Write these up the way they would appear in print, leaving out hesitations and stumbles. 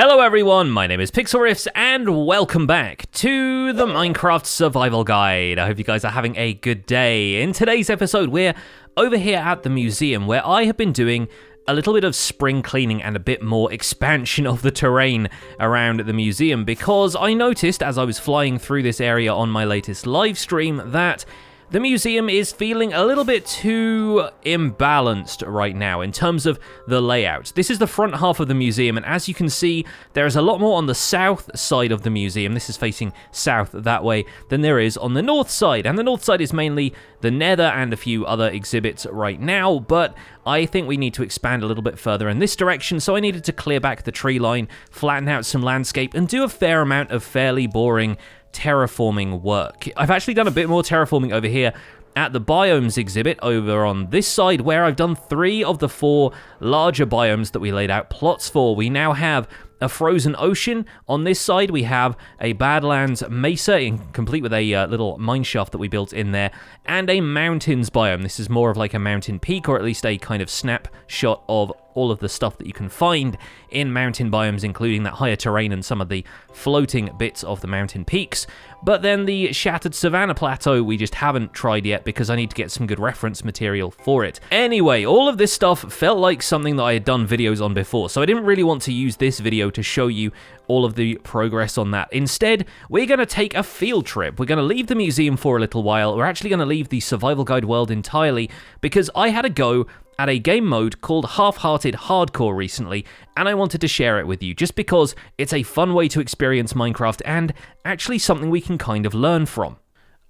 Hello everyone, my name is Pixlriffs and welcome back to the Minecraft Survival Guide. I hope you guys are having a good day. In today's episode, we're over here at the museum where I have been doing a little bit of spring cleaning and a bit more expansion of the terrain around the museum because I noticed as I was flying through this area on my latest live stream that the museum is feeling a little bit too imbalanced right now in terms of the layout. This is the front half of the museum, and as you can see, there's a lot more on the south side of the museum. This is facing south that way than there is on the north side, and the north side is mainly the Nether and a few other exhibits right now, but I think we need to expand a little bit further in this direction, so I needed to clear back the tree line, flatten out some landscape, and do a fair amount of fairly boring terraforming work. I've actually done a bit more terraforming over here at the biomes exhibit over on this side, where I've done 3 of the 4 larger biomes that we laid out plots for. We now have a frozen ocean on this side, we have a Badlands Mesa, complete with a little mineshaft that we built in there, and a mountains biome. This is more of like a mountain peak, or at least a kind of snapshot of all of the stuff that you can find in mountain biomes, including that higher terrain and some of the floating bits of the mountain peaks. But then the Shattered Savanna Plateau we just haven't tried yet because I need to get some good reference material for it. Anyway, all of this stuff felt like something that I had done videos on before, so I didn't really want to use this video to show you all of the progress on that. Instead, we're going to take a field trip. We're going to leave the museum for a little while. We're actually going to leave the survival guide world entirely because I had a go at a game mode called Half-Hearted Hardcore recently, and I wanted to share it with you just because it's a fun way to experience Minecraft and actually something we can kind of learn from.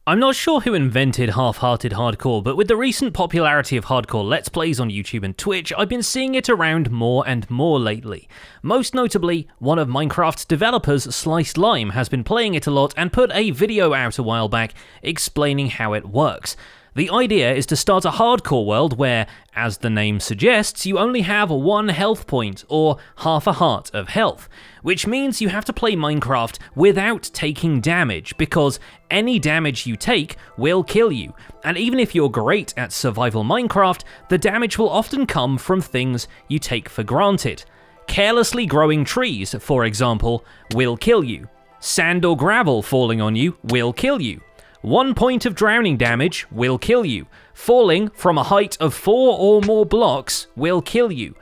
I'm not sure who invented Half-Hearted Hardcore, but with the recent popularity of hardcore Let's Plays on YouTube and Twitch, I've been seeing it around more and more lately. Most notably, one of Minecraft's developers, SlicedLime, has been playing it a lot and put a video out a while back explaining how it works. The idea is to start a hardcore world where, as the name suggests, you only have 1 health point, or half a heart of health, which means you have to play Minecraft without taking damage, because any damage you take will kill you, and even if you're great at survival Minecraft, the damage will often come from things you take for granted. Carelessly growing trees, for example, will kill you. Sand or gravel falling on you will kill you. 1 point of drowning damage will kill you. Falling from a height of 4 or more blocks will kill you.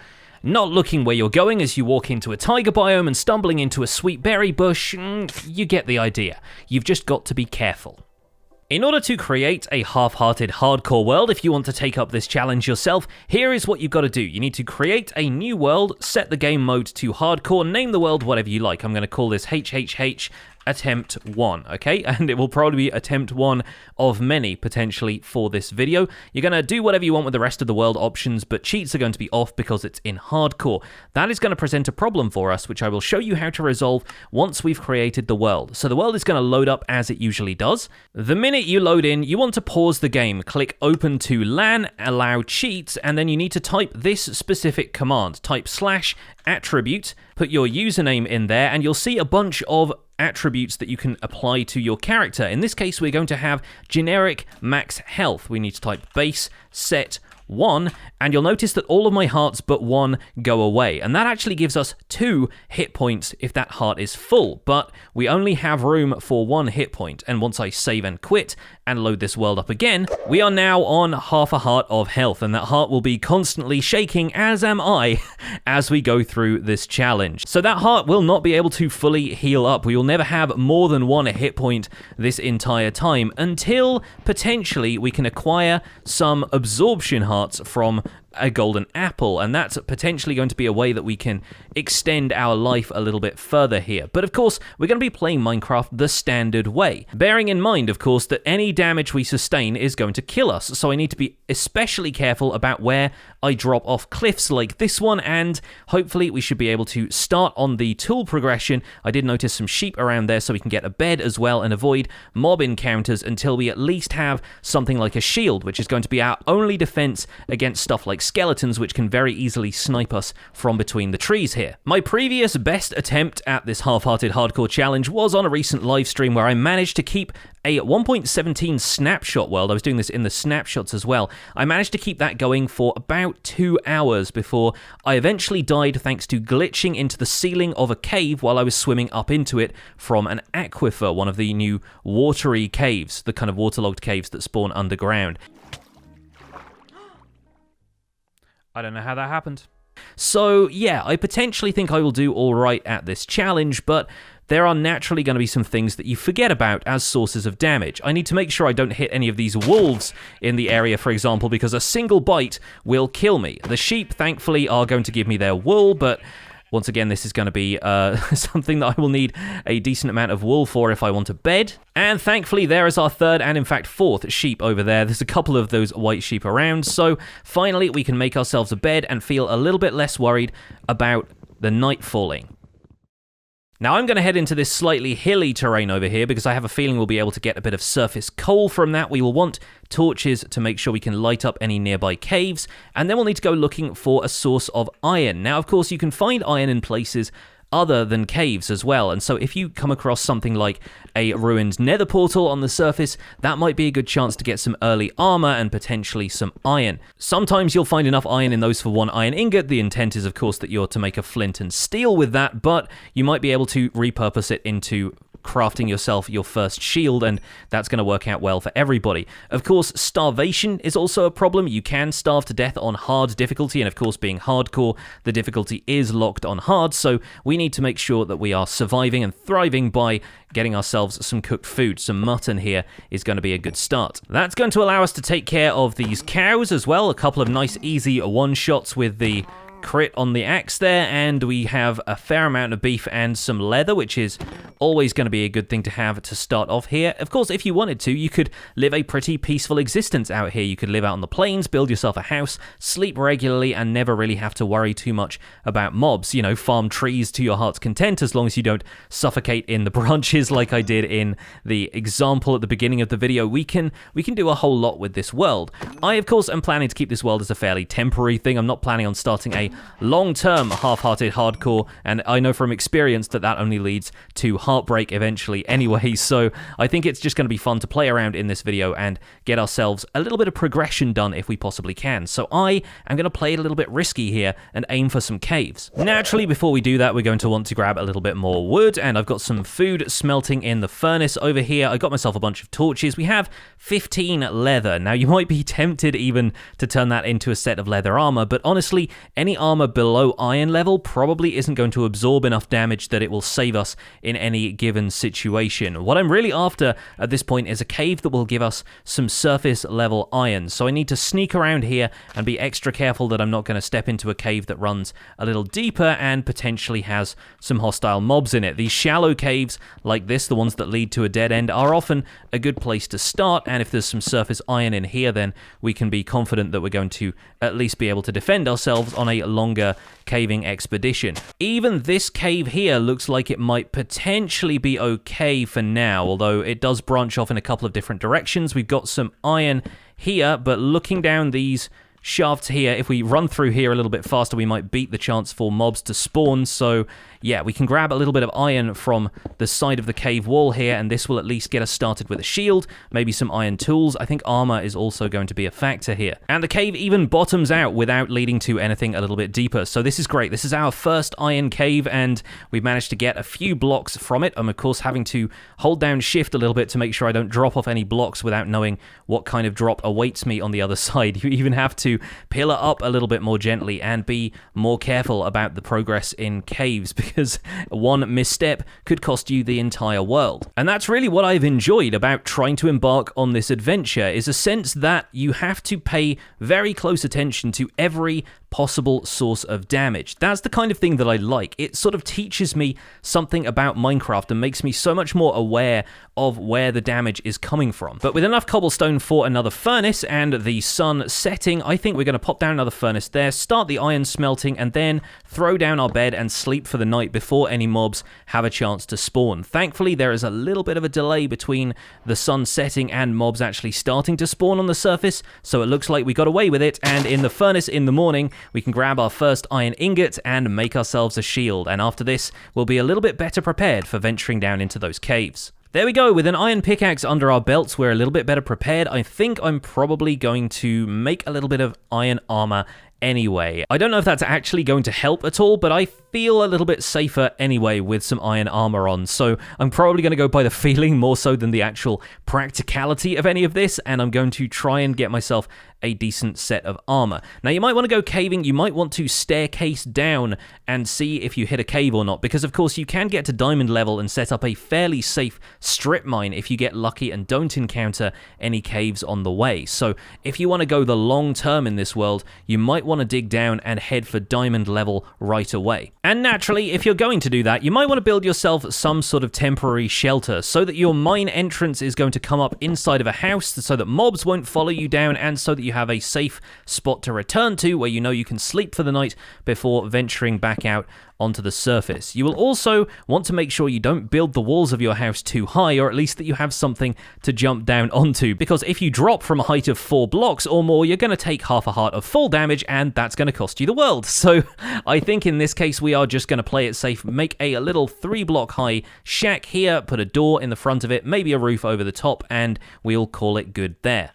Not looking where you're going as you walk into a tiger biome and stumbling into a sweet berry bush, you get the idea. You've just got to be careful. In order to create a half-hearted hardcore world, if you want to take up this challenge yourself, here is what you've got to do. You need to create a new world, set the game mode to hardcore, name the world whatever you like. I'm going to call this HHH Attempt 1, okay? And it will probably be Attempt 1 of many, potentially, for this video. You're going to do whatever you want with the rest of the world options, but cheats are going to be off because it's in hardcore. That is going to present a problem for us, which I will show you how to resolve once we've created the world. So the world is going to load up as it usually does. The minute you load in, you want to pause the game, click Open to LAN, allow cheats, and then you need to type this specific command. Type /attribute, put your username in there, and you'll see a bunch of attributes that you can apply to your character. In this case, we're going to have generic max health. We need to type base set 1, and you'll notice that all of my hearts but 1 go away, and that actually gives us 2 hit points if that heart is full, but we only have room for 1 hit point, and once I save and quit and load this world up again, we are now on half a heart of health, and that heart will be constantly shaking, as am I, as we go through this challenge. So that heart will not be able to fully heal up. We will never have more than 1 hit point this entire time, until potentially we can acquire some absorption hearts from a golden apple, and that's potentially going to be a way that we can extend our life a little bit further here. But of course, we're going to be playing Minecraft the standard way, bearing in mind, of course, that any damage we sustain is going to kill us, so I need to be especially careful about where I drop off cliffs like this one, and hopefully we should be able to start on the tool progression. I did notice some sheep around there, so we can get a bed as well and avoid mob encounters until we at least have something like a shield, which is going to be our only defense against stuff like skeletons which can very easily snipe us from between the trees here. My previous best attempt at this half-hearted hardcore challenge was on a recent live stream where I managed to keep a 1.17 snapshot world. I was doing this in the snapshots as well. I managed to keep that going for about 2 hours before I eventually died thanks to glitching into the ceiling of a cave while I was swimming up into it from an aquifer, one of the new watery caves, the kind of waterlogged caves that spawn underground. I don't know how that happened. So yeah, I potentially think I will do alright at this challenge, but there are naturally going to be some things that you forget about as sources of damage. I need to make sure I don't hit any of these wolves in the area, for example, because a single bite will kill me. The sheep, thankfully, are going to give me their wool, but once again, this is going to be something that I will need a decent amount of wool for if I want a bed. And thankfully, there is our third and, in fact, fourth sheep over there. There's a couple of those white sheep around, so finally we can make ourselves a bed and feel a little bit less worried about the night falling. Now I'm going to head into this slightly hilly terrain over here because I have a feeling we'll be able to get a bit of surface coal from that. We will want torches to make sure we can light up any nearby caves, and then we'll need to go looking for a source of iron. Now, of course, you can find iron in places other than caves as well, and so if you come across something like a ruined nether portal on the surface, that might be a good chance to get some early armor and potentially some iron. Sometimes you'll find enough iron in those for 1 iron ingot. The intent is, of course, that you're to make a flint and steel with that, but you might be able to repurpose it into crafting yourself your first shield, and that's going to work out well for everybody. Of course, starvation is also a problem. You can starve to death on hard difficulty, and of course, being hardcore, the difficulty is locked on hard, so we need to make sure that we are surviving and thriving by getting ourselves some cooked food. Some mutton here is going to be a good start. That's going to allow us to take care of these cows as well. A couple of nice, easy one-shots with the crit on the axe there, and we have a fair amount of beef and some leather, which is always going to be a good thing to have to start off here. Of course, if you wanted to, you could live a pretty peaceful existence out here. You could live out on the plains, build yourself a house, sleep regularly, and never really have to worry too much about mobs. You know, farm trees to your heart's content, as long as you don't suffocate in the branches like I did in the example at the beginning of the video. We can do a whole lot with this world. I, of course, am planning to keep this world as a fairly temporary thing. I'm not planning on starting a long-term half-hearted hardcore, and I know from experience that that only leads to heartbreak eventually anyway, so I think it's just going to be fun to play around in this video and get ourselves a little bit of progression done if we possibly can. So I am going to play it a little bit risky here and aim for some caves. Naturally, before we do that, we're going to want to grab a little bit more wood, and I've got some food smelting in the furnace over here. I got myself a bunch of torches. We have 15 leather. Now, you might be tempted even to turn that into a set of leather armor, but honestly, any armor below iron level probably isn't going to absorb enough damage that it will save us in any given situation. What I'm really after at this point is a cave that will give us some surface level iron. So I need to sneak around here and be extra careful that I'm not going to step into a cave that runs a little deeper and potentially has some hostile mobs in it. These shallow caves like this, the ones that lead to a dead end, are often a good place to start, and if there's some surface iron in here, then we can be confident that we're going to at least be able to defend ourselves on a longer caving expedition. Even this cave here looks like it might potentially be okay for now, although it does branch off in a couple of different directions. We've got some iron here, but looking down these shafts here, if we run through here a little bit faster, we might beat the chance for mobs to spawn. So yeah, we can grab a little bit of iron from the side of the cave wall here, and this will at least get us started with a shield, maybe some iron tools. I think armor is also going to be a factor here. And the cave even bottoms out without leading to anything a little bit deeper, so this is great. This is our first iron cave, and we've managed to get a few blocks from it. I'm, of course, having to hold down shift a little bit to make sure I don't drop off any blocks without knowing what kind of drop awaits me on the other side. You even have to pillar up a little bit more gently and be more careful about the progress in caves, because one misstep could cost you the entire world. And that's really what I've enjoyed about trying to embark on this adventure, is a sense that you have to pay very close attention to every possible source of damage. That's the kind of thing that I like. It sort of teaches me something about Minecraft and makes me so much more aware of where the damage is coming from. But with enough cobblestone for another furnace and the sun setting, I think we're going to pop down another furnace there, start the iron smelting, and then throw down our bed and sleep for the night before any mobs have a chance to spawn. Thankfully, there is a little bit of a delay between the sun setting and mobs actually starting to spawn on the surface, so it looks like we got away with it, and in the furnace in the morning, we can grab our first iron ingot and make ourselves a shield, and after this, we'll be a little bit better prepared for venturing down into those caves. There we go, with an iron pickaxe under our belts, we're a little bit better prepared. I think I'm probably going to make a little bit of iron armor anyway. I don't know if that's actually going to help at all, but I feel a little bit safer anyway with some iron armor on, so I'm probably going to go by the feeling more so than the actual practicality of any of this, and I'm going to try and get myself a decent set of armor. Now, you might want to go caving, you might want to staircase down and see if you hit a cave or not, because of course you can get to diamond level and set up a fairly safe strip mine if you get lucky and don't encounter any caves on the way. So if you want to go the long term in this world, you might want to dig down and head for diamond level right away. And naturally, if you're going to do that, you might want to build yourself some sort of temporary shelter so that your mine entrance is going to come up inside of a house so that mobs won't follow you down, and so that you have a safe spot to return to where you know you can sleep for the night before venturing back out onto the surface. You will also want to make sure you don't build the walls of your house too high, or at least that you have something to jump down onto, because if you drop from a height of 4 blocks or more, you're going to take half a heart of fall damage, and that's going to cost you the world. So I think in this case we are just going to play it safe, make a little 3-block high shack here, put a door in the front of it, maybe a roof over the top, and we'll call it good there.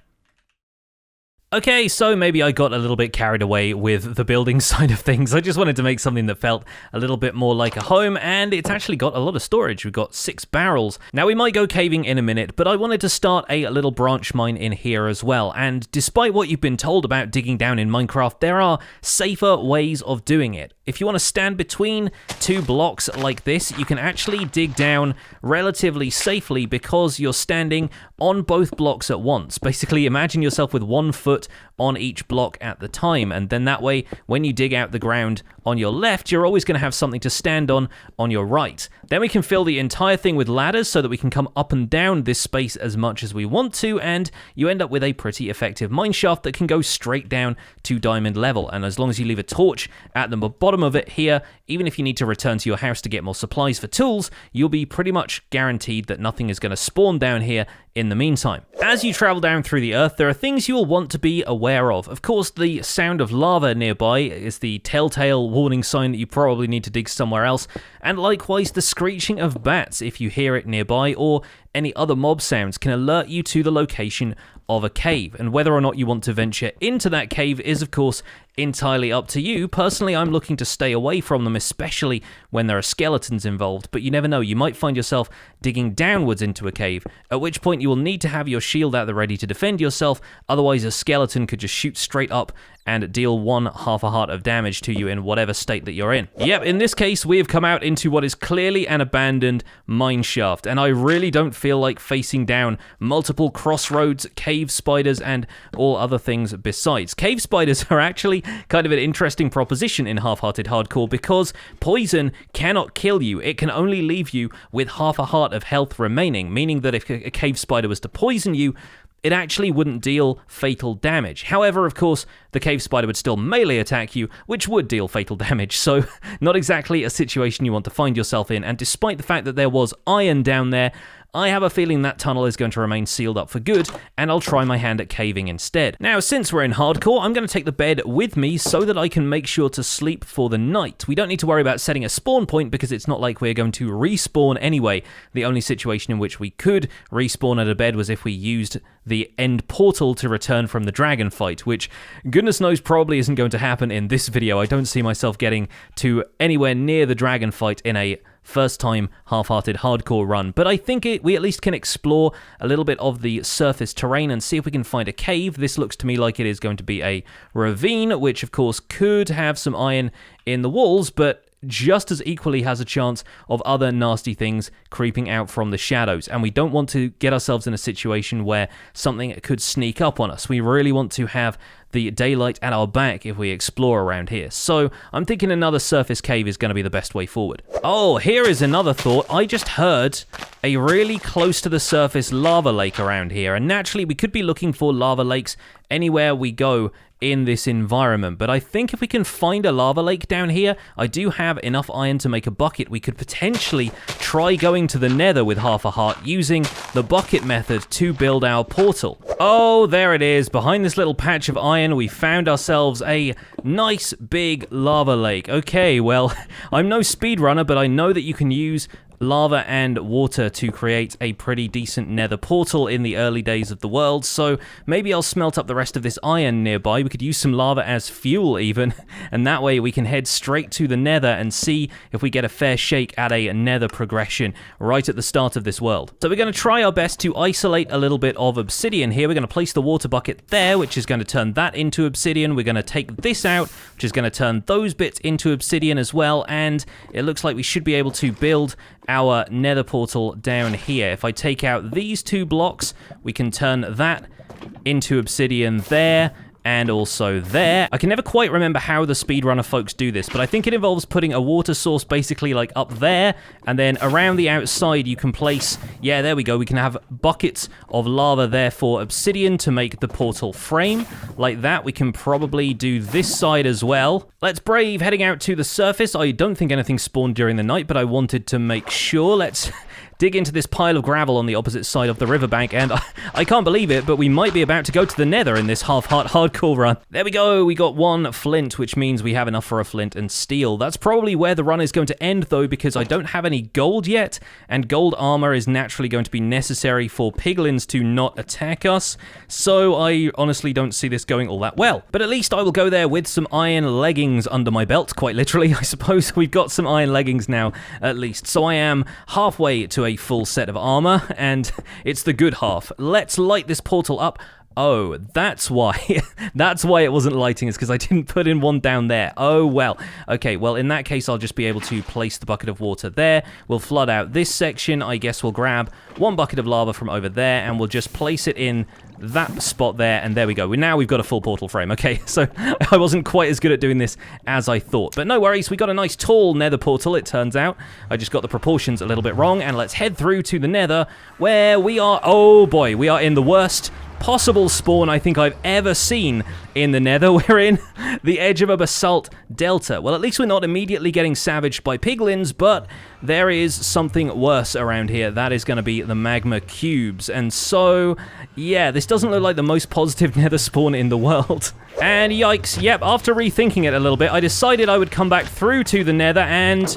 Okay, so maybe I got a little bit carried away with the building side of things. I just wanted to make something that felt a little bit more like a home, and it's actually got a lot of storage. We've got 6 barrels. Now, we might go caving in a minute, but I wanted to start a little branch mine in here as well. And despite what you've been told about digging down in Minecraft, there are safer ways of doing it. If you want to stand between 2 blocks like this, you can actually dig down relatively safely because you're standing on both blocks at once. Basically, imagine yourself with 1 foot on each block at the time, and then that way, when you dig out the ground on your left, you're always going to have something to stand on your right. Then we can fill the entire thing with ladders so that we can come up and down this space as much as we want to, and you end up with a pretty effective mineshaft that can go straight down to diamond level. And as long as you leave a torch at the bottom of it here, even if you need to return to your house to get more supplies for tools, you'll be pretty much guaranteed that nothing is going to spawn down here in the meantime. As you travel down through the earth, there are things you will want to be aware of. Of course, the sound of lava nearby is the telltale warning sign that you probably need to dig somewhere else, and likewise the screeching of bats, if you hear it nearby, or any other mob sounds, can alert you to the location of a cave, and whether or not you want to venture into that cave is of course entirely up to you. Personally, I'm looking to stay away from them, especially when there are skeletons involved, but you never know, you might find yourself digging downwards into a cave, at which point you will need to have your shield at the ready to defend yourself, otherwise a skeleton could just shoot straight up and deal 1 half a heart of damage to you in whatever state that you're in. Yep, in this case, we have come out into what is clearly an abandoned mine shaft, and I really don't feel like facing down multiple crossroads, cave spiders, and all other things besides. Cave spiders are actually kind of an interesting proposition in Half-Hearted Hardcore because poison cannot kill you. It can only leave you with half a heart of health remaining, meaning that if a cave spider was to poison you, it actually wouldn't deal fatal damage. However, of course, the cave spider would still melee attack you, which would deal fatal damage, so not exactly a situation you want to find yourself in, and despite the fact that there was iron down there, I have a feeling that tunnel is going to remain sealed up for good, and I'll try my hand at caving instead. Now, since we're in hardcore, I'm going to take the bed with me so that I can make sure to sleep for the night. We don't need to worry about setting a spawn point because it's not like we're going to respawn anyway. The only situation in which we could respawn at a bed was if we used the end portal to return from the dragon fight, which goodness knows probably isn't going to happen in this video. I don't see myself getting to anywhere near the dragon fight in a first-time Half-Hearted Hardcore run, but I think we at least can explore a little bit of the surface terrain and see if we can find a cave. This looks to me like it is going to be a ravine, which of course could have some iron in the walls, but just as equally has a chance of other nasty things creeping out from the shadows, and we don't want to get ourselves in a situation where something could sneak up on us. We really want to have the daylight at our back if we explore around here. So I'm thinking another surface cave is going to be the best way forward. Oh, here is another thought. I just heard a really close to the surface lava lake around here, and naturally we could be looking for lava lakes anywhere we go in this environment, but I think if we can find a lava lake down here, I do have enough iron to make a bucket. We could potentially try going to the Nether with half a heart using the bucket method to build our portal. Oh, there it is. Behind this little patch of iron, we found ourselves a nice big lava lake. Okay, well, I'm no speedrunner, but I know that you can use lava and water to create a pretty decent nether portal in the early days of the world, so maybe I'll smelt up the rest of this iron nearby. We could use some lava as fuel even, and that way we can head straight to the nether and see if we get a fair shake at a nether progression right at the start of this world. So we're going to try our best to isolate a little bit of obsidian here. We're going to place the water bucket there, which is going to turn that into obsidian. We're going to take this out, which is going to turn those bits into obsidian as well, and it looks like we should be able to build our nether portal down here. If I take out these 2 blocks, we can turn that into obsidian there, and also there. I can never quite remember how the speedrunner folks do this, but I think it involves putting a water source basically like up there, and then around the outside you can place, yeah, there we go, we can have buckets of lava there for obsidian to make the portal frame. Like that, we can probably do this side as well. Let's brave heading out to the surface. I don't think anything spawned during the night, but I wanted to make sure. Let's dig into this pile of gravel on the opposite side of the riverbank, and I can't believe it, but we might be about to go to the nether in this half-heart hardcore run. There we go, we got 1 flint, which means we have enough for a flint and steel. That's probably where the run is going to end, though, because I don't have any gold yet, and gold armor is naturally going to be necessary for piglins to not attack us, so I honestly don't see this going all that well. But at least I will go there with some iron leggings under my belt, quite literally. I suppose we've got some iron leggings now, at least. So I am halfway to a full set of armor, and it's the good half. Let's light this portal up. Oh, that's why. That's why it wasn't lighting, is because I didn't put in one down there. Oh, well. Okay, well, in that case, I'll just be able to place the bucket of water there. We'll flood out this section. I guess we'll grab 1 bucket of lava from over there, and we'll just place it in that spot there, and there we go. Now we've got a full portal frame. Okay, so I wasn't quite as good at doing this as I thought. But no worries, we got a nice tall nether portal, it turns out. I just got the proportions a little bit wrong, and let's head through to the nether, where we are... Oh, boy, we are in the worst possible spawn I think I've ever seen in the nether. We're in the edge of a basalt delta. Well, at least we're not immediately getting savaged by piglins, but there is something worse around here. That is going to be the magma cubes. And so, yeah, this doesn't look like the most positive nether spawn in the world. And yikes, yep, after rethinking it a little bit, I decided I would come back through to the nether and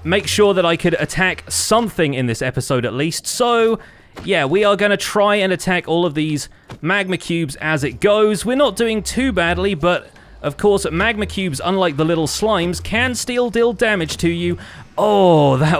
make sure that I could attack something in this episode at least. So yeah, we are going to try and attack all of these magma cubes as it goes. We're not doing too badly, but of course, magma cubes, unlike the little slimes, can still deal damage to you. Oh, that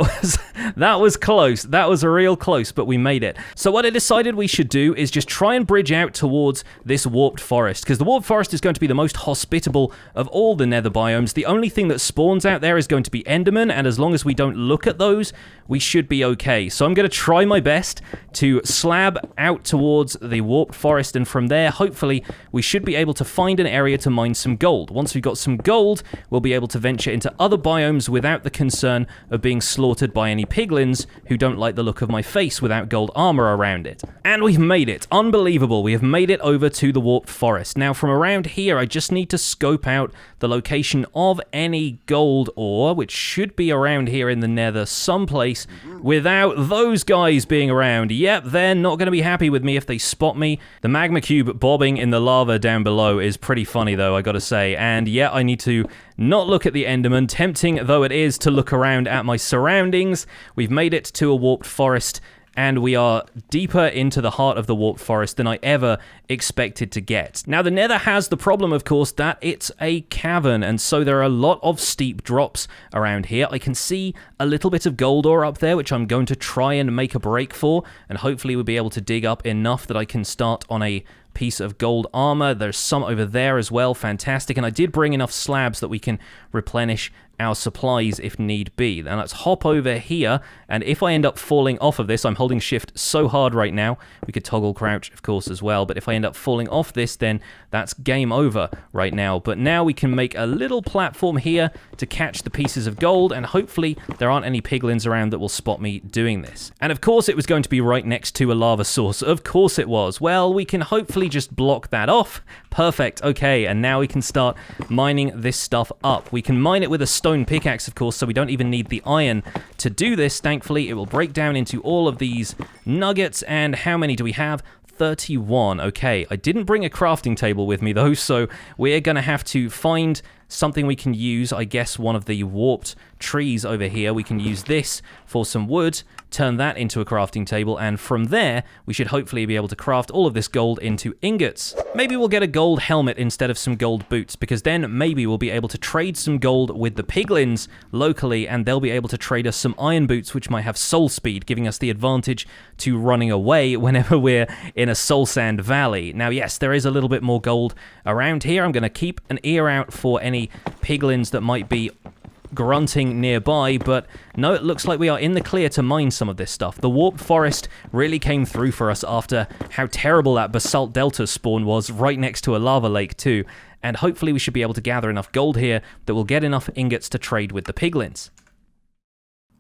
was close. That was real close, but we made it. So what I decided we should do is just try and bridge out towards this warped forest, because the warped forest is going to be the most hospitable of all the nether biomes. The only thing that spawns out there is going to be Enderman, and as long as we don't look at those, we should be okay. So I'm going to try my best to slab out towards the warped forest, and from there, hopefully, we should be able to find an area to mine some gold. Once we've got some gold, we'll be able to venture into other biomes without the concern of being slaughtered by any piglins who don't like the look of my face without gold armor around it. And we've made it. Unbelievable. We have made it over to the warped forest. Now, from around here, I just need to scope out the location of any gold ore, which should be around here in the nether someplace, without those guys being around. Yep, they're not going to be happy with me if they spot me. The magma cube bobbing in the lava down below is pretty funny, though, I gotta say. And yeah, I need to not look at the Enderman, tempting though it is to look around at my surroundings. We've made it to a warped forest, and we are deeper into the heart of the warped forest than I ever expected to get. Now, the nether has the problem, of course, that it's a cavern, and so there are a lot of steep drops around here. I can see a little bit of gold ore up there, which I'm going to try and make a break for, and hopefully we'll be able to dig up enough that I can start on a piece of gold armor. There's some over there as well. Fantastic. And I did bring enough slabs that we can replenish our supplies if need be. Now let's hop over here, and if I end up falling off of this, I'm holding shift so hard right now. We could toggle crouch, of course, as well, but if I end up falling off this, then that's game over right now. But now we can make a little platform here to catch the pieces of gold, and hopefully there aren't any piglins around that will spot me doing this. And of course it was going to be right next to a lava source. Of course it was. Well, we can hopefully just block that off. Perfect. Okay, and now we can start mining this stuff up. We can mine it with a stone pickaxe, of course, so we don't even need the iron to do this. Thankfully, it will break down into all of these nuggets, and how many do we have? 31. Okay, I didn't bring a crafting table with me though, so we're gonna have to find something we can use. I guess one of the warped trees over here. We can use this for some wood, turn that into a crafting table, and from there we should hopefully be able to craft all of this gold into ingots. Maybe we'll get a gold helmet instead of some gold boots, because then maybe we'll be able to trade some gold with the piglins locally, and they'll be able to trade us some iron boots, which might have soul speed, giving us the advantage to running away whenever we're in a soul sand valley. Now yes, there is a little bit more gold around here. I'm going to keep an ear out for any piglins that might be grunting nearby, but no, it looks like we are in the clear to mine some of this stuff. The warped forest really came through for us after how terrible that basalt delta spawn was, right next to a lava lake too, and hopefully we should be able to gather enough gold here that we'll get enough ingots to trade with the piglins.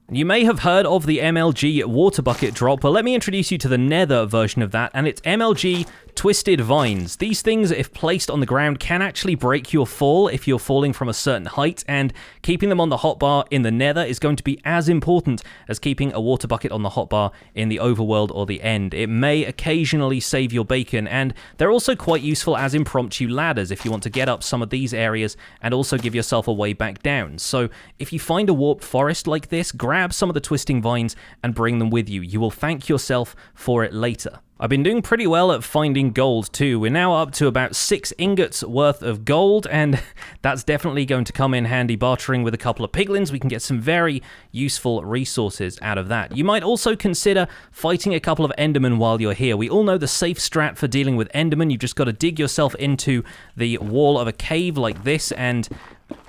You may have heard of the MLG water bucket drop, but let me introduce you to the Nether version of that, and it's MLG Twisted Vines. These things, if placed on the ground, can actually break your fall if you're falling from a certain height, and keeping them on the hotbar in the Nether is going to be as important as keeping a water bucket on the hotbar in the overworld or the end. It may occasionally save your bacon, and they're also quite useful as impromptu ladders if you want to get up some of these areas and also give yourself a way back down. So if you find a warped forest like this, grab some of the twisting vines and bring them with you. You will thank yourself for it later. I've been doing pretty well at finding gold too. We're now up to about 6 ingots worth of gold, and that's definitely going to come in handy bartering with a couple of piglins. We can get some very useful resources out of that. You might also consider fighting a couple of Endermen while you're here. We all know the safe strat for dealing with Endermen. You've just got to dig yourself into the wall of a cave like this, and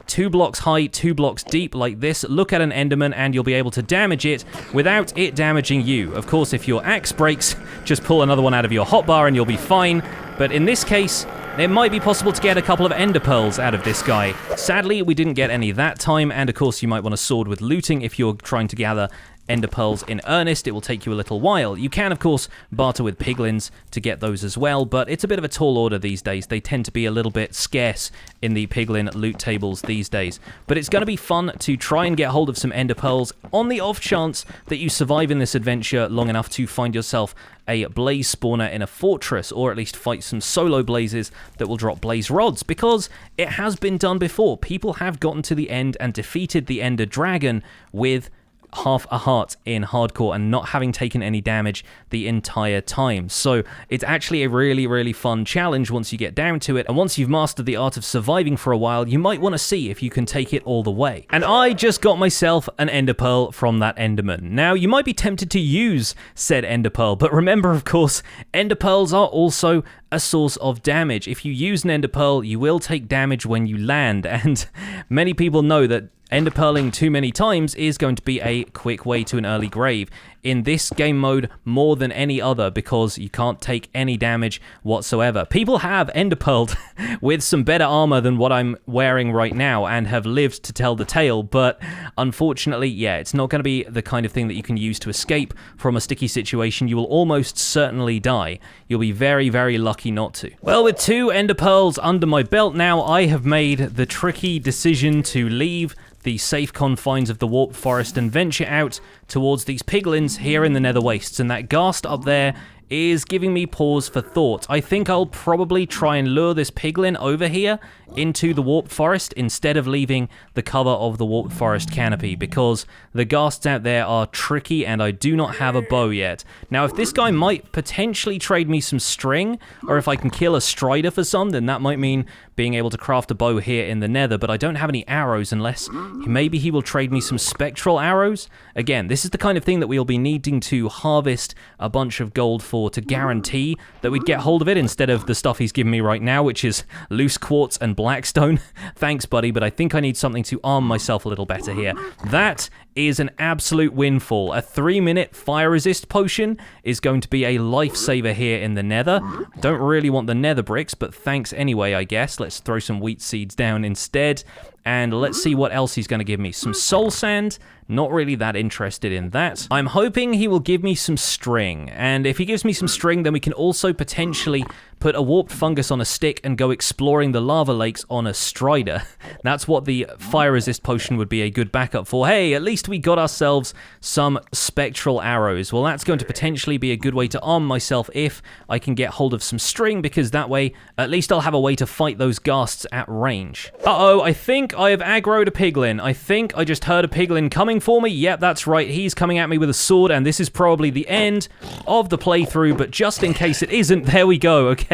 2 blocks high, 2 blocks deep like this. Look at an Enderman and you'll be able to damage it without it damaging you. Of course, if your axe breaks, just pull another one out of your hotbar and you'll be fine. But in this case, it might be possible to get a couple of ender pearls out of this guy. Sadly, we didn't get any that time, and of course you might want to sword with looting if you're trying to gather ender pearls in earnest. It will take you a little while. You can, of course, barter with piglins to get those as well, but it's a bit of a tall order these days. They tend to be a little bit scarce in the piglin loot tables these days. But it's going to be fun to try and get hold of some ender pearls on the off chance that you survive in this adventure long enough to find yourself a blaze spawner in a fortress, or at least fight some solo blazes that will drop blaze rods, because it has been done before. People have gotten to the end and defeated the ender dragon with half a heart in hardcore and not having taken any damage the entire time. So it's actually a really, really fun challenge once you get down to it, and once you've mastered the art of surviving for a while, you might want to see if you can take it all the way. And I just got myself an ender pearl from that enderman. Now, you might be tempted to use said ender pearl, but remember, of course, ender pearls are also a source of damage. If you use an ender pearl, you will take damage when you land, and many people know that ender pearling too many times is going to be a quick way to an early grave in this game mode more than any other, because you can't take any damage whatsoever. People have ender pearled with some better armor than what I'm wearing right now and have lived to tell the tale, but unfortunately, yeah, it's not going to be the kind of thing that you can use to escape from a sticky situation. You will almost certainly die. You'll be very, very lucky not to. Well, with 2 ender pearls under my belt now, I have made the tricky decision to leave the safe confines of the warped forest and venture out towards these piglins here in the nether wastes, and that ghast up there is giving me pause for thought. I think I'll probably try and lure this piglin over here into the warped forest instead of leaving the cover of the warped forest canopy, because the ghasts out there are tricky and I do not have a bow yet. Now, if this guy might potentially trade me some string, or if I can kill a strider for some, then that might mean being able to craft a bow here in the nether, but I don't have any arrows unless maybe he will trade me some spectral arrows. Again, this is the kind of thing that we'll be needing to harvest a bunch of gold for to guarantee that we'd get hold of it instead of the stuff he's giving me right now, which is loose quartz and blackstone. Thanks, buddy, but I think I need something to arm myself a little better here. That is an absolute windfall. A 3-minute fire resist potion is going to be a lifesaver here in the nether. Don't really want the nether bricks, but thanks anyway, I guess. Let's throw some wheat seeds down instead. And let's see what else he's going to give me. Some soul sand. Not really that interested in that. I'm hoping he will give me some string. And if he gives me some string, then we can also potentially put a warped fungus on a stick and go exploring the lava lakes on a strider. That's what the fire resist potion would be a good backup for. Hey, at least we got ourselves some spectral arrows. Well, that's going to potentially be a good way to arm myself if I can get hold of some string, because that way, at least I'll have a way to fight those ghasts at range. Uh-oh, I think I have aggroed a piglin. I think I just heard a piglin coming for me. Yep, that's right. He's coming at me with a sword, and this is probably the end of the playthrough, but just in case it isn't, there we go. Okay.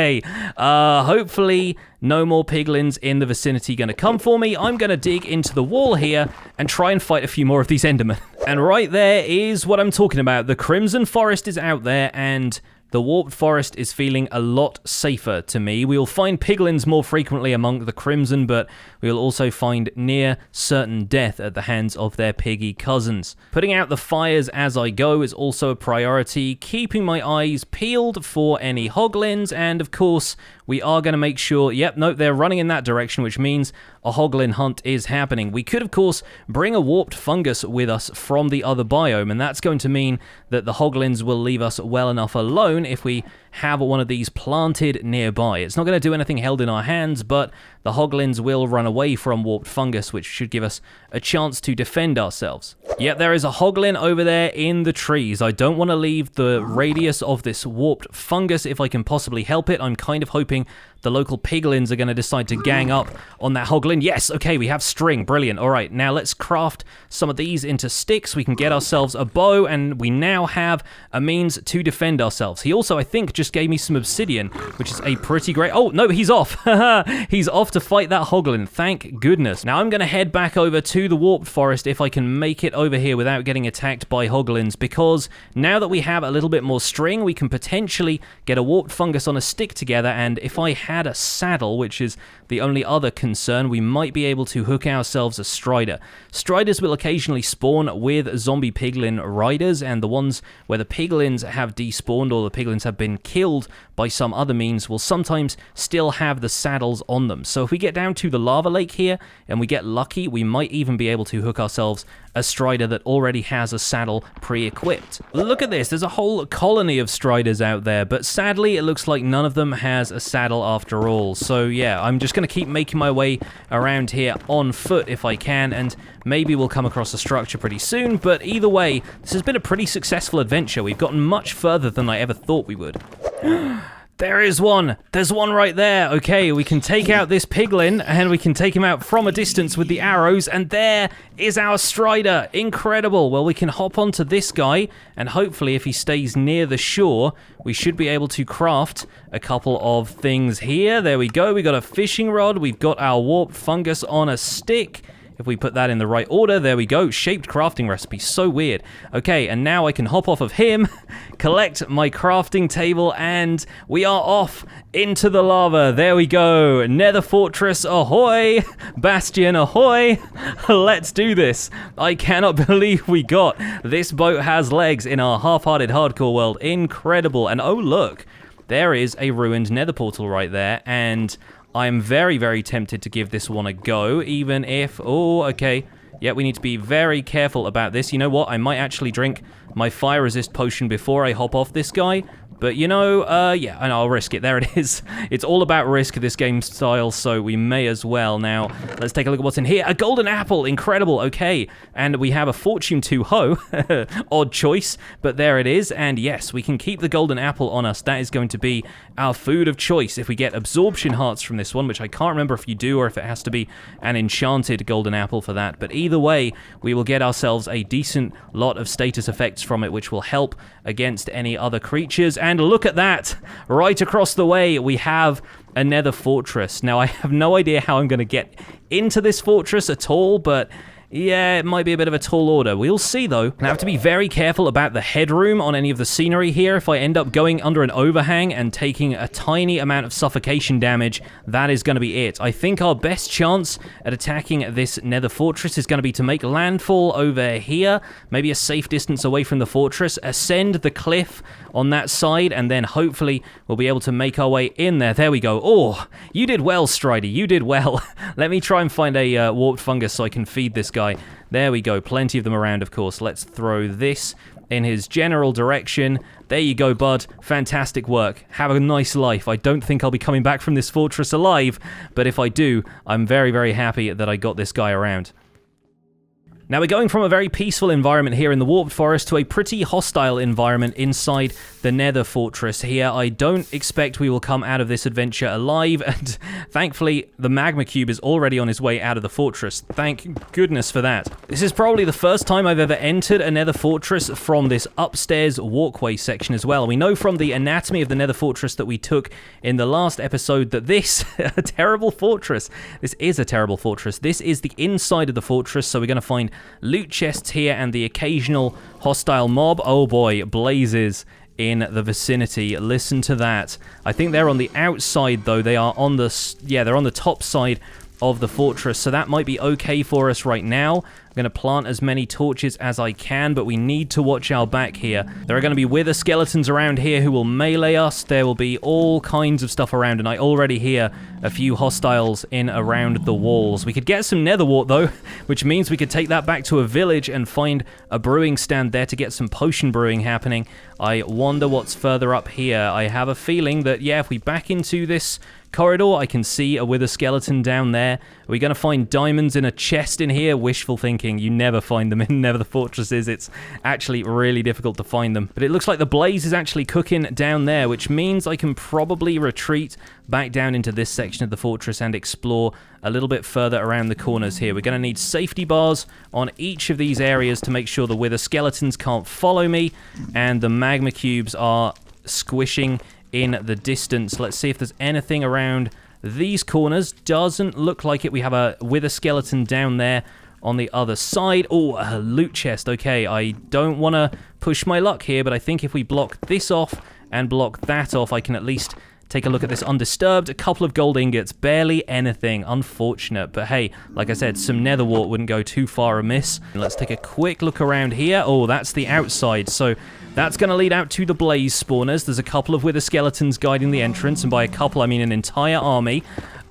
Hopefully no more piglins in the vicinity going to come for me. I'm going to dig into the wall here and try and fight a few more of these Endermen. And right there is what I'm talking about. The Crimson Forest is out there, and the Warped Forest is feeling a lot safer to me. We'll find piglins more frequently among the Crimson, but we'll also find near certain death at the hands of their piggy cousins. Putting out the fires as I go is also a priority, keeping my eyes peeled for any hoglins, and of course, we are going to make sure, yep, no, they're running in that direction, which means a hoglin hunt is happening. We could, of course, bring a warped fungus with us from the other biome, and that's going to mean that the hoglins will leave us well enough alone if we have one of these planted nearby. It's not going to do anything held in our hands, but the hoglins will run away from warped fungus, which should give us a chance to defend ourselves. Yep, there is a hoglin over there in the trees. I don't want to leave the radius of this warped fungus if I can possibly help it. I'm kind of hoping the local piglins are going to decide to gang up on that hoglin. Yes, okay, we have string. Brilliant. All right, now let's craft some of these into sticks. We can get ourselves a bow, and we now have a means to defend ourselves. He also, I think, just gave me some obsidian, which is a pretty great... Oh, no, he's off. He's off to fight that hoglin. Thank goodness. Now I'm going to head back over to the Warped Forest if I can make it over here without getting attacked by hoglins, because now that we have a little bit more string, we can potentially get a warped fungus on a stick together, and if I had a saddle, which is the only other concern, we might be able to hook ourselves a strider. Striders will occasionally spawn with zombie piglin riders, and the ones where the piglins have despawned or the piglins have been killed by some other means will sometimes still have the saddles on them. So if we get down to the lava lake here and we get lucky, we might even be able to hook ourselves a strider that already has a saddle pre-equipped. Look at this, there's a whole colony of striders out there, but sadly it looks like none of them has a saddle after all. So yeah, I'm just going to keep making my way around here on foot if I can, and maybe we'll come across a structure pretty soon, but either way, this has been a pretty successful adventure. We've gotten much further than I ever thought we would. There is one. There's one right there. Okay, we can take out this piglin, and we can take him out from a distance with the arrows, and there is our strider. Incredible. Well, we can hop onto this guy, and hopefully if he stays near the shore, we should be able to craft a couple of things here. There we go. We got a fishing rod. We've got our warped fungus on a stick. If we put that in the right order, there we go. Shaped crafting recipe, so weird. Okay, and now I can hop off of him, collect my crafting table, and we are off into the lava. There we go. Nether Fortress, ahoy! Bastion, ahoy! Let's do this. I cannot believe we got this boat has legs in our half-hearted hardcore world. Incredible. And oh, look. There is a ruined Nether Portal right there, and I am very, very tempted to give this one a go, even if... Oh, okay. Yeah, we need to be very careful about this. You know what? I might actually drink my fire resist potion before I hop off this guy. But, you know, yeah, and I'll risk it. There it is. It's all about risk, this game style, so we may as well. Now, let's take a look at what's in here. A golden apple. Incredible. Okay. And we have a fortune 2 hoe. Odd choice, but there it is. And yes, we can keep the golden apple on us. That is going to be our food of choice if we get absorption hearts from this one, which I can't remember if you do or if it has to be an enchanted golden apple for that. But either way, we will get ourselves a decent lot of status effects from it, which will help against any other creatures. And look at that! Right across the way, we have a Nether Fortress. Now, I have no idea how I'm going to get into this fortress at all, but yeah, it might be a bit of a tall order. We'll see, though. I have to be very careful about the headroom on any of the scenery here. If I end up going under an overhang and taking a tiny amount of suffocation damage, that is going to be it. I think our best chance at attacking this Nether Fortress is going to be to make landfall over here, maybe a safe distance away from the fortress, ascend the cliff on that side, and then hopefully we'll be able to make our way in there. There we go. Oh, you did well, Strider. You did well. Let me try and find a warped fungus so I can feed this guy. There we go. Plenty of them around, of course. Let's throw this in his general direction. There you go, bud. Fantastic work. Have a nice life. I don't think I'll be coming back from this fortress alive, but if I do, I'm very, very happy that I got this guy around. Now we're going from a very peaceful environment here in the Warped Forest to a pretty hostile environment inside the Nether Fortress here. I don't expect we will come out of this adventure alive, and thankfully the magma cube is already on his way out of the fortress. Thank goodness for that. This is probably the first time I've ever entered a Nether Fortress from this upstairs walkway section as well. We know from the anatomy of the Nether Fortress that we took in the last episode that this a terrible fortress. This is a terrible fortress. This is the inside of the fortress, so we're going to find loot chests here and the occasional hostile mob. Oh boy, blazes in the vicinity. Listen to that. I think they're on the outside though. They are on the, yeah, they're on the top side of the fortress, so that might be okay for us right now. I'm going to plant as many torches as I can, but we need to watch our back here. There are going to be wither skeletons around here who will melee us. There will be all kinds of stuff around, and I already hear a few hostiles in around the walls. We could get some nether wart though, which means we could take that back to a village and find a brewing stand there to get some potion brewing happening. I wonder what's further up here. I have a feeling that, yeah, if we back into this corridor, I can see a wither skeleton down there. Are we going to find diamonds in a chest in here? Wishful thinking. You never find them in Nether Fortresses. It's actually really difficult to find them. But it looks like the blaze is actually cooking down there, which means I can probably retreat back down into this section of the fortress and explore a little bit further around the corners here. We're going to need safety bars on each of these areas to make sure the wither skeletons can't follow me, and the magma cubes are squishing in the distance. Let's see if there's anything around these corners. Doesn't look like it. We have a wither skeleton down there on the other side. Oh, a loot chest. Okay, I don't want to push my luck here, but I think if we block this off and block that off, I can at least take a look at this undisturbed. A couple of gold ingots, barely anything. Unfortunate, but hey, like I said, some nether wart wouldn't go too far amiss. Let's take a quick look around here. Oh, that's the outside, so that's going to lead out to the blaze spawners. There's a couple of wither skeletons guiding the entrance, and by a couple, I mean an entire army.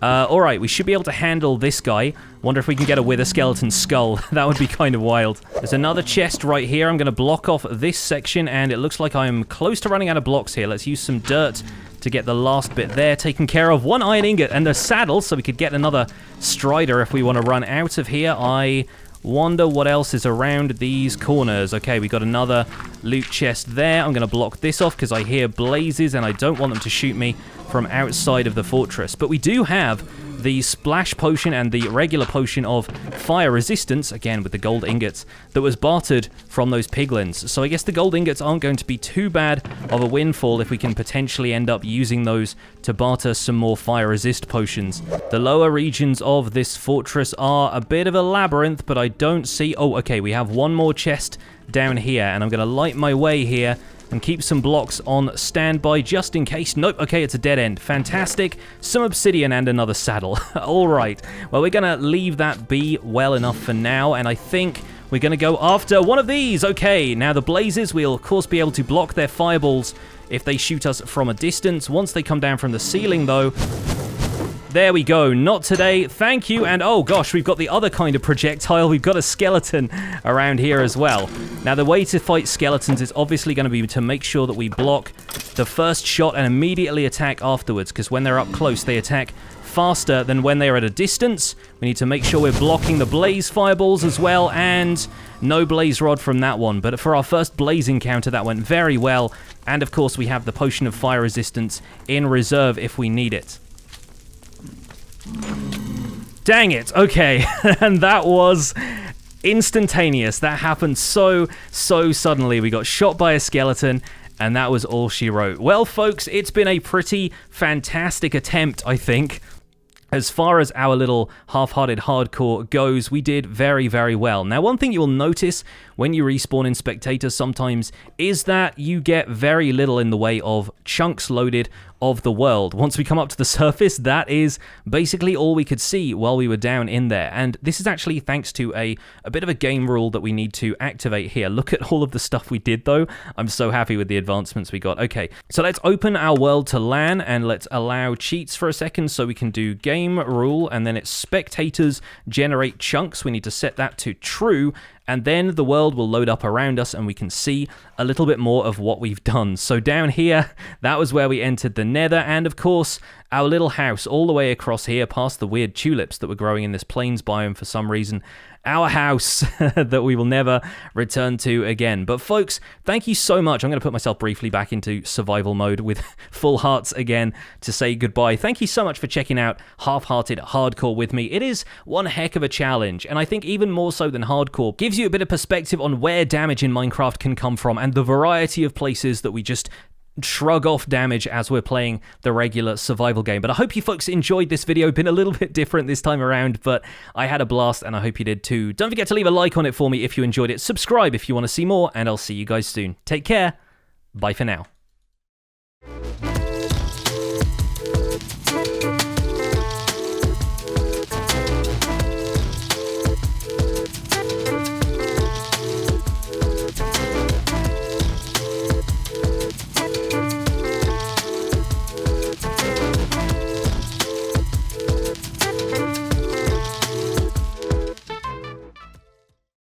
Alright, we should be able to handle this guy. Wonder if we can get a wither skeleton skull. That would be kind of wild. There's another chest right here. I'm going to block off this section, and it looks like I'm close to running out of blocks here. Let's use some dirt to get the last bit there taken care of. One iron ingot and a saddle, so we could get another strider if we want to run out of here. I wonder what else is around these corners. Okay, we got another loot chest there. I'm going to block this off because I hear blazes and I don't want them to shoot me from outside of the fortress. But we do have the splash potion and the regular potion of fire resistance, again with the gold ingots, that was bartered from those piglins. So I guess the gold ingots aren't going to be too bad of a windfall if we can potentially end up using those to barter some more fire resist potions. The lower regions of this fortress are a bit of a labyrinth, but I don't see... Oh, okay, we have one more chest down here, and I'm going to light my way here and keep some blocks on standby just in case. Nope, okay, it's a dead end. Fantastic. Some obsidian and another saddle. All right. Well, we're going to leave that be well enough for now, and I think we're going to go after one of these. Okay, now the blazes, we'll of course be able to block their fireballs if they shoot us from a distance. Once they come down from the ceiling, though... There we go. Not today. Thank you. And oh gosh, we've got the other kind of projectile. We've got a skeleton around here as well. Now, the way to fight skeletons is obviously going to be to make sure that we block the first shot and immediately attack afterwards, because when they're up close, they attack faster than when they are at a distance. We need to make sure we're blocking the blaze fireballs as well, and no blaze rod from that one. But for our first blaze encounter, that went very well. And of course, we have the potion of fire resistance in reserve if we need it. Dang it, okay, and that was instantaneous. That happened so suddenly. We got shot by a skeleton, and that was all she wrote. Well, folks, it's been a pretty fantastic attempt, I think. as far as our little half-hearted hardcore goes, we did very, very well. Now, one thing you will notice when you respawn in spectators sometimes is that you get very little in the way of chunks loaded of the world. Once we come up to the surface, that is basically all we could see while we were down in there. And this is actually thanks to a bit of a game rule that we need to activate here. Look at all of the stuff we did, though. I'm so happy with the advancements we got. Okay, so let's open our world to LAN, and let's allow cheats for a second so we can do game rule, and then it's spectators generate chunks. We need to set that to true, and then the world will load up around us and we can see a little bit more of what we've done. So down here, that was where we entered the Nether, and of course, our little house all the way across here past the weird tulips that were growing in this plains biome for some reason. Our house that we will never return to again. But folks, thank you so much. I'm going to put myself briefly back into survival mode with full hearts again to say goodbye. Thank you so much for checking out Half-Hearted Hardcore with me. It is one heck of a challenge, and I think even more so than hardcore, gives you a bit of perspective on where damage in Minecraft can come from and the variety of places that we just shrug off damage as we're playing the regular survival game. But I hope you folks enjoyed this video. Been a little bit different this time around, but I had a blast and I hope you did too. Don't forget to leave a like on it for me if you enjoyed it. Subscribe if you want to see more, and I'll see you guys soon. Take care. Bye for now.